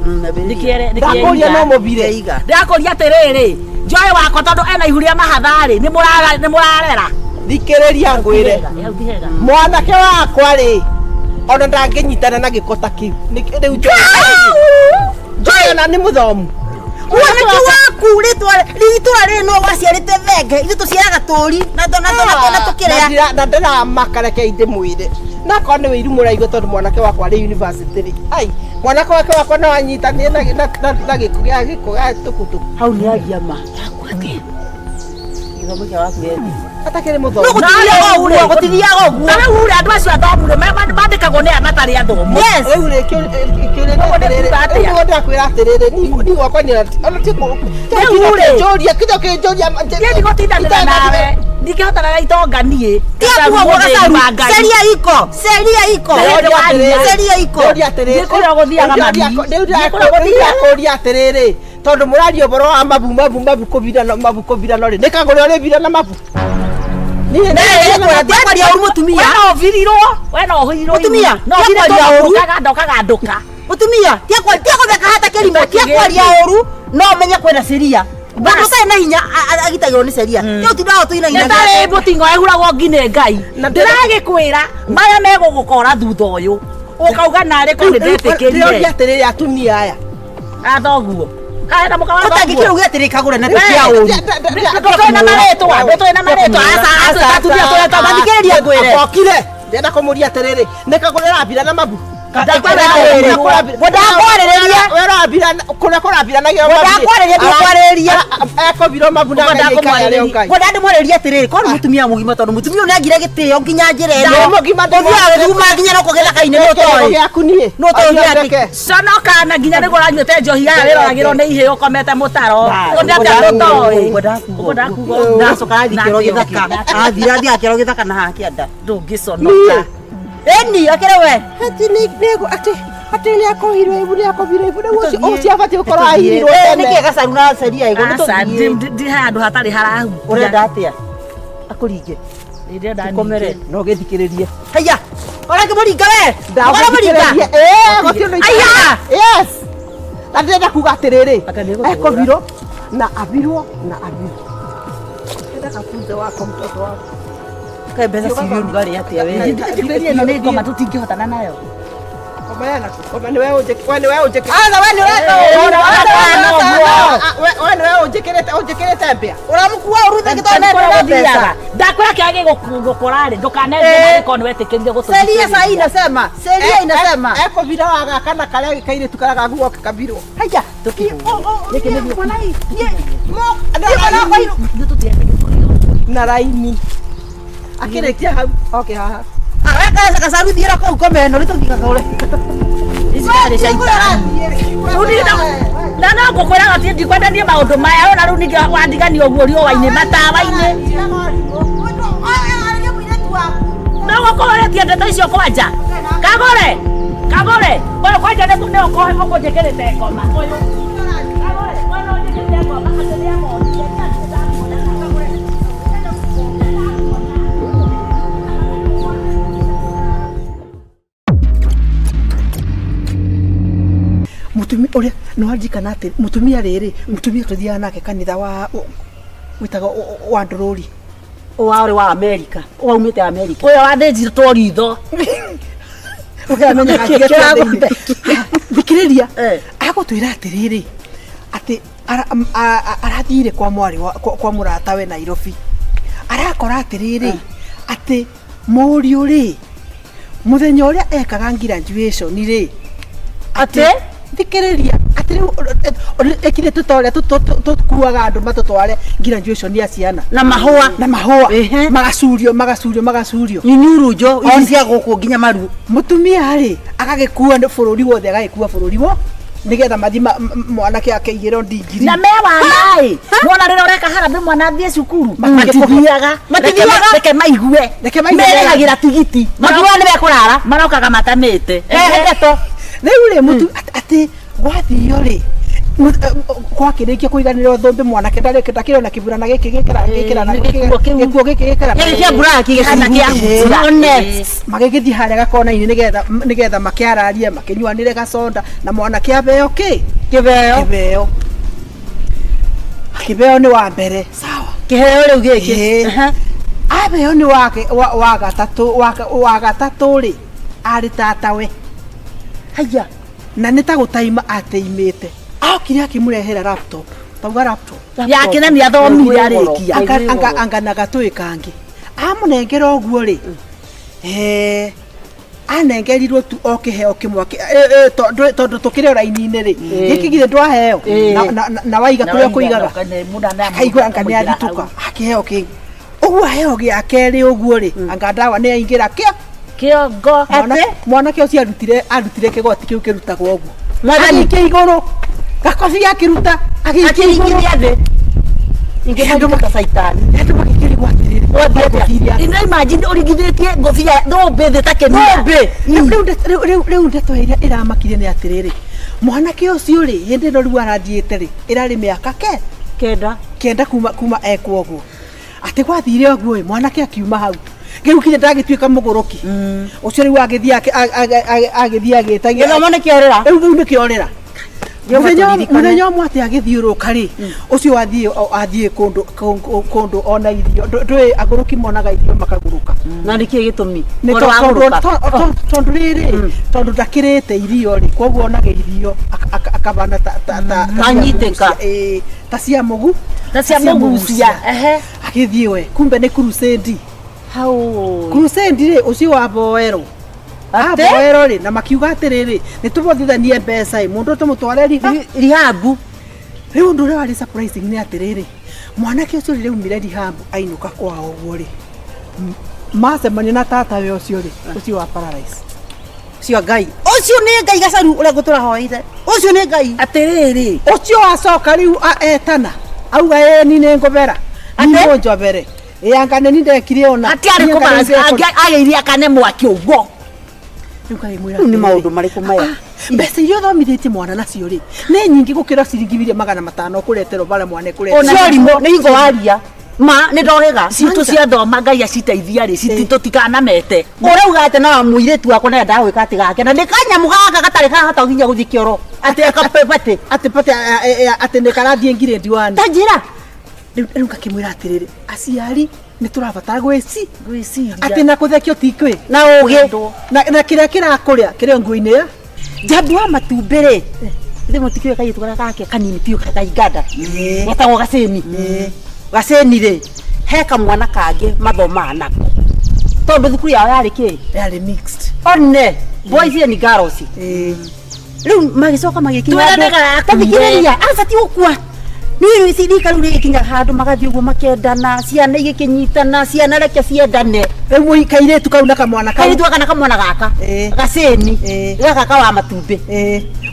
ndikiere ndakuria no mobire iga ndakuria atiriri njoe wako tondu ena ihuria mahathari ni murarera thikiriria ngwire mwanake wakwa ri ona ndanginyitana na gikota kiu riu njoe na ni muthomu mwanake waku ritwa ri no waciarite thenge ithu tuciaraga turi na tukirea na ndiramaka reke indi mwire nako ni wiru muraigo tondu mwanake wakwa ri university ri ai mwanake wakwa no anyitanie na giko ya tukutuku hau ni agia ma akwate githomo kia waku yethi atakire muthomu no gutithiaga uguo kana ure andu acio athomure mandikagwo ni anatari athomu yes riu ri ndakwira atiriri ni wakwa ni ona tiko njoria kido kinjoria ndi gutindanira nawe ndikihotanaga itonganie seria iko ndikuria guthiaga ndikuria atiriri tondu murario boro wa mabu kubirano ri nikagurira ri birana mabu mutumia mutumia tiakutheka hata kirima tiakwaria uru no menye kwena seria Ndũkae na hinya agitagwo ni seria. Tiu tindaga tuina hinya. Ndari mutingo ehuragwo ngine ngai. Ndiragikwira maya megugukora thutha uyu. Ukauga nare ko ndetekirire. Ndio atiriri atumia aya. Athoguo. Kae na mukawa. Utangikira ugi atiri kagura na tikia uru. Ndokae na maretwa. Ndotoe na maretwa. Asa atumia tuleta mathikiriria ngwire. Okire. Ndenda kumuria atiriri. Nikagurira mbira na mabu. Ndakwarĩrĩria ekobiro mabuna ndamwarĩrĩria atĩrĩrĩ korwo mũtumia mũgima tondũ mũtumia ũyũ nĩagire gĩtĩo nginya njĩra ĩno ũthiaga nginya no kũgĩthaka-inĩ nĩũtoĩ conokana nginya nĩguo ũranyuĩte njohi aya wĩroragĩrwo nĩ ihĩ ũkomete mũtaro ndacoka athikĩrwo gĩthaka athira athiĩ akĩrwo gĩthaka na haha kĩanda ndũngĩconoka eni akĩrĩ we ati ni akohirwo ibu ni akobire ibu ni ucio abati ukorwo ahirwo tene nĩkĩĩ gacaru na seria ĩgo ndi handũ hatarĩ harahu ũrenda atĩa akũringe komere no gĩthikĩrĩrie haya ũrangĩmũringa we ũramũringa aya yes na ndĩrenda kuga atĩrĩrĩ ekobirwo na abirwo nataka kufunza wako mtoto wako. Kae pesa sivyo ngari atia wewe. Ndikiria no ni ngoma tutingihotana nayo. Ngoma yana ngoma ni wewe uje kwani wewe uje. Ana wewe wewe uje tempia. uramukua urute kitone na pesa. Ndakwira kiage gukorare ndukanenge ko ni wetikirire gutu. Seria sasa inasema. Seria inasema. Eko vira waga kana kale kaire tukaraga guo kabiro. Haya. Niki ni Mwana hii. Mo Ana kwa hiyo. na raini. Akirekia hau. Okay haha. Araka kasaru dira ko komeno litothika kaule. Isari shaitani. Na ngukwiraga ati ndikwenda nie maundu maya ona riu ningi wandigania uguo riũa-inĩ matawa-inĩ. No gukoretie ndeto icio kwanja. Kagore. Oyo kwanja nĩ ũkohe ũkũnjĩkĩrĩte ngoma. Oyo. Kagore, mwana ũnjĩkĩrĩte ngoma atĩrĩa mondi. Mutumi uria no ajikana ati mutumia riri mutumia tuthiaga nake kanitha wa witaga wa ndururi Wa wa America. Waumite America. Oyo wathĩnjirwo ritho. ukamenya hakika thikiriria Eh. agutwira atiriri ati arathire kwa mwari kwa murata we Nairobi arakora atiriri ati muri uri muthenya uria ekaga graduation ri Ate thikiriria ati ekire tutore tukuaga andu matutware graduation ya ciana na mahua. Ehe. magacurio Nyunyurujo ici cia guku nginya maru. mutumia ri agagikua bururi wothe agagikua bururi wo nigetha mathi mwanake akeigiro ndigiri Na mewa nai. Mwana rĩrĩa ũreka harambĩ mwana athiĩ cukuru. Matithiaga. Reke maigue. Merĩgagĩra tigiti. Makiuga nĩ bekurara. Marokaga matamĩte. Ndeto. riu ri mutu ati gwathio ri gwakirikia kuiganira thombe mwanake ndakirona kiburana giki gikira gikuo giki gikira Gĩkĩ kia buraki gĩcina one magigithii haria gakona-ini nigetha makiararia makinyuanire gaconda na mwanake abeo kibeo ni wa mbere sawa kiheo riu giki abeo ni wa gatatu ri ari tatawe haya na nitagutaima ateimite akire akimurehera laptop tauga laptop Yake nĩ athomire arĩkia. anga na gatui kangi amunengera oguo ri anengerirwo tu okiheo kimwe tondu tukire raini-ini ri giki githe ndwaheo na waiga kuria kuigaga kaigua anga ni athituka akiheo kingi uguo heo giake ri uguo ri anga ndawa ni aingira kĩongo. mwanake ucio arutire kigoti kiu kirutagwo uguo agikia iguru gakobi akiruta agikia iguru ingĩhũthĩka saitani. andu magikirigwo atiriri Ina imagine ũringithĩtie ngũbia thũmbĩ thĩ ta kĩnia. riu ndeto ĩrĩa ĩramakire nĩ atiriri mwanake ucio ri hindi ĩno riu arathiĩte ri ĩrarĩ mĩaka kenda kuma ekwo ũguo ati gwathire ũguo mwanake akiuma hau ngĩrukire ndagĩtuĩka mũgũrũki ucio riu agĩthiĩ agĩtagia Gĩthomo nĩ kĩorĩra. riu nĩ kĩorĩra muthenya ũmwe atĩ agĩthiũrũka ri ucio athiĩ kũndũ ona irio ndũĩ agũrũki monaga irio makagũrũka Na nĩkĩ gĩtũmi? tondu rĩrĩ tondu ndakĩrĩte irio ri koguo onaga irio akabana Kanyitĩka. ta cia mũgu Ta cia mũgucia. agĩthiĩ we kumbe nĩ crusade Hau. crusade ri ucio wa boero ri na makiuga atiriri nitubothithanie mbeca mundu tumutware Rihabu. riu undu uria wari surprising ni atiriri mwanake ucio riu umire rihabu ainuka kwao uguo ri macemania na tata we ucio ri ucio wa paradise Cio Ngai. Ucio nĩ Ngai gacaru ũrĩa ngũtũrahoeire. Ucio nĩ Ngai. Atĩrĩrĩ. ucio wacoka riu etana auga ni nĩ ngũbera ni njobere anga nĩ ndekire ona Atiarĩ kũbara agĩirie akane mwaki ũguo. Rĩu nĩ maũndũ marĩkũ maya? mbeca iria thomithĩtie mwana nacio ri nĩ nyingĩ gũkĩra ciringi 500 kureterwo bare mwana kureterwo Ciorimũ nĩ hingo waria. Ma nĩ ndohĩga. Citũ ciathoma Ngai aciteithia rĩ tũtikanamete. Ũrauga atĩ na mũirĩtu wakwa nĩ ndagwĩka atĩ gake na nĩ kanyamũ gaka gatarĩ kahota nginya gũthiĩ kĩoro atĩ akapepate ati nĩ karathiĩ ngirĩndi wani ta njĩra riu ngakimwira atiriri aciari ni turabatara gweci Gwiciria. ati na kuthekio tikwi na ugi na kiria kirakuria kiria nguini ya jambu wa matumbere ndi mutikio kai tukara kake kanini piu kakaigada gatagwo gaceni gaceni ri heka mwana kange mathoma nako tondu thukuru yao yari ki yari mixed one boys and girls riu magicoka magikinya tathikiriria aca ti gukua ni sidika riu ikinya handu magathii uguo makendana ciana igikinyitana ciana reke ciendane riu kairitu kau na kamwana kau kairitu kana kamwana gaka gaceni gaka kawa matumbi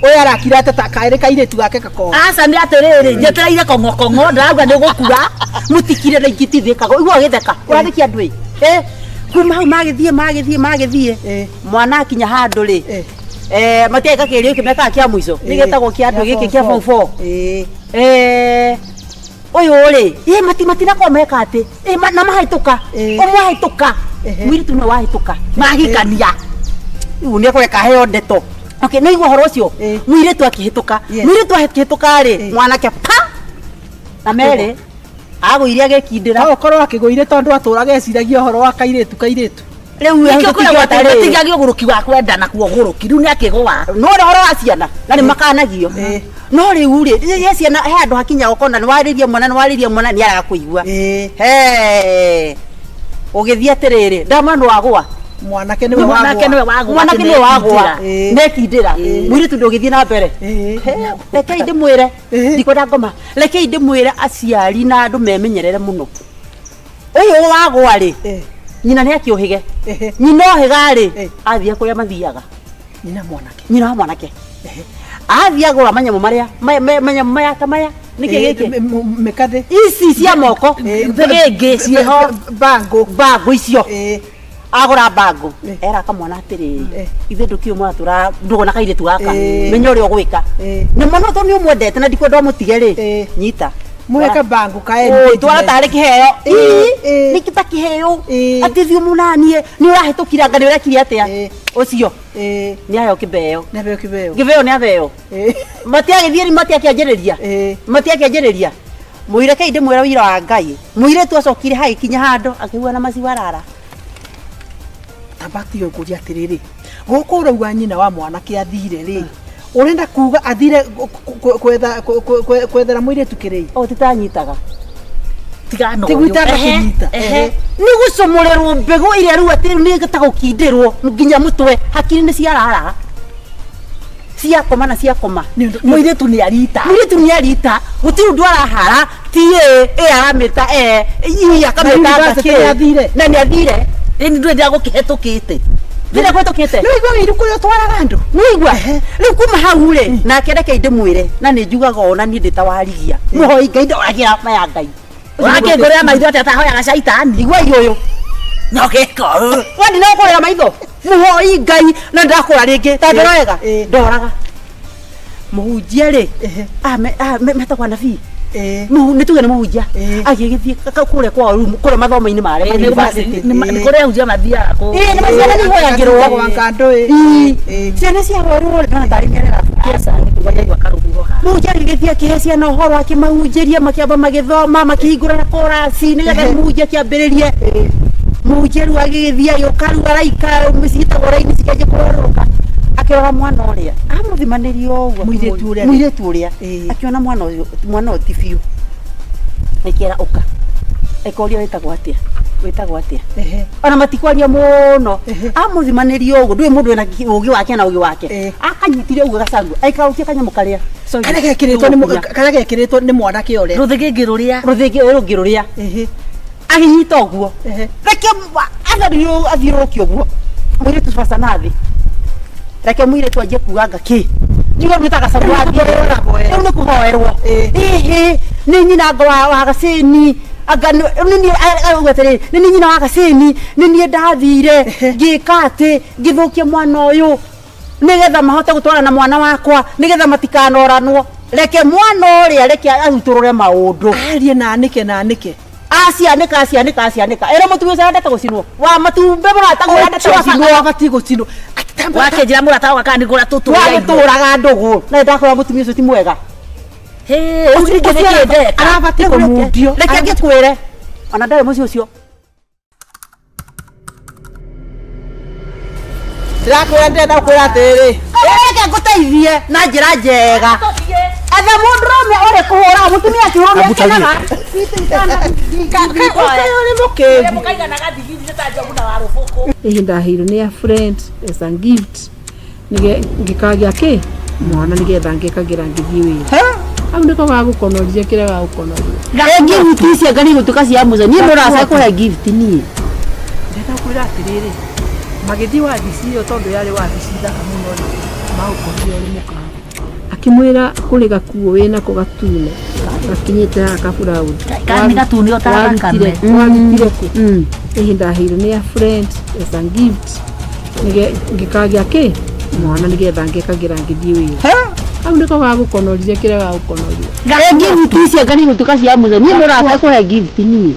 oya arakira atata kaire kairitu gake kako Aca ni atiriri njetereire kongo ndarauga ni gukura mutikire na ingitithikaga igua githeka urathiki andu kuma hau magithie mwana akinya handu ri matiaika kirio kimeka kia mwico nigetagwo kia andu giki kia fofo uyu ri matina komeka ati na mahituka umwahituka mwiritu no wahituka magikania iu ni akoreka heo ndeto okay ni igua horo ucio mwiritu akihituka mwiritu akihituka ri mwanake pa na mere agwire agekindira okorwo akigwire tondu aturaga eciragia horo wa kairitu riu ikio kule gwatigagia uguruki wa kwenda na kuo guruki riu ni akigwa no horo wa ciana na ni makanagio no riu ri ciana he andu hakinya ukona ni waririe mwana ni araga kuigua ugithia atiriri ndamanu wagwa mwanake niwe wagwa nekindira mwiritu ndugithie na mbere rekei ndimwire ndikwenda ngoma rekei ndimwire aciari na andu memenyerere muno uyu wagwa ri nyina ni akiuhige nyina ohiga ri athia kuria mathiaga nyina wa mwanake athia gura manyamu maria manyamu maya tamaya niki giki mekathe ici cia moko thegenge cieho bango icio agora bango era kamwana atiriri ithe ndukio mwatura ndugona kairitu gaka menya uri ogwika ni mono to ni umwendete na ndikwenda mutige ri nyita muheka bango kae twara tare kiheo nikita kiheo ati thiu munanie ni urahitukira ngani urekire atia ucio ni ayo kibeo kibeo ni abeo matiagithie matiakĩanjĩrĩria mwire kei ndĩmwĩra wĩra wa Ngai mwire tu acokire hagikinya handu akĩgua na maciwarara tabati yo kuria atiriri guku urauga nyina wa mwanake athire ri urenda kuga athire kwethera mwire tukirei titanyitaga tigano tigwitaga kinyita ni gucomorerwo mbegu iria riu ati ni gatagukindirwo nginya mutwe hakiri ni ciarara ciakoma na ciakoma mwiritu ni arita gutiru ndwara hara tie aramita akamita athire na ni athire ni ndwenda gukihetukite ndira kwetukite no igwa wiru kuyo twaraga andu no igwa riu kuma hau ri na kereke ndimwire na ni njugaga ona ni nditawarigia muhoi Ngai ndoragira maya Ngai wake ngorea maitho ati hoyaga shaitani igwa iyoyo no giko wandi no korera maitho muhoi Ngai na ndakora ringi ta ndorega ndoraga muhunjia ri metagwa nabii ni tuge ni muhunjia agigithie kure kwa room kure mathomo-ini mare university ni kure hunjia mathia ko ni maciana ni hoyagirwo wankandu ciana cia hoerwo na ndari nyerera kiasa ni tugoja kwa karugo muhunjia agigithie kihe ciana uhoro akimahunjiria makiamba magithoma makihingura na korasi ni getha muhunjia kiambiririe muhunjia riu agigithia yokaru araika micitagwo raini cikenje kuroroka akirora mwana uria amuthimanirio uguo mwiritu uria akiona mwana uyu ti biu ikira uka ekoria wetagwo atia ona matikwaria muno amuthimanirio uguo ndui mundu ena ugi wake na ugi wake akanyitire uguo gacangu aikaukia kanyamukaria kana gekiritwo ni mwanake ore ruthingi ruria aginyita uguo reke athiurukia uguo mwiritu basa nathi reke mwire tu aje kuanga ki nigo mwitaga sabu athie riu ni kuhoerwo ni nyina wa gacini anga ni agweteri ni nyina wa gacini ni nie ndathire ngika ati ngithukia mwana uyu nigetha mahote gutwara na mwana wakwa nigetha matikanoranwo reke mwana uria reke aruturure maundu arie na anike asianika era mutumia ucandete gucinwo wa matumbe muratagwo andete gucinwo abati gucinwo wake njira murata waka ni gura tutu waturaga ndugu na ndakora mutumia ucio ti mwega Arabati kumudio. Reke ngikwire. Ona ndari muci ucio. Ndirakwira ndenda kwira atiri. Reke nguteithie na njira njega. Etha mundurume uri kuhura mutumia akihura kenaga. Ihinda hiru ni a friend as a gift ngikagia ki mwana nigetha ngikagira ngithii wira au ndiko gagukonoria kire gagukonoria gift ici ngari gutuka cia muza ni murasa kuhe gift ni ndenda kwira atiriri magithi wa disiyo tondu yari wa disida kamuno maukorio ri muka akimwira kuri gakuo wina ko gatune gakinyite akabura u Kani gatune otarakame. Wagitire ku ihinda hiru ni a friend as a gift ngikagia ki mwana nigetha ngikagira ngithii wira au ndiko gagukonoria kire gagukonoria gift ici ngari gutuka cia muza ni murasa kuhe gift ni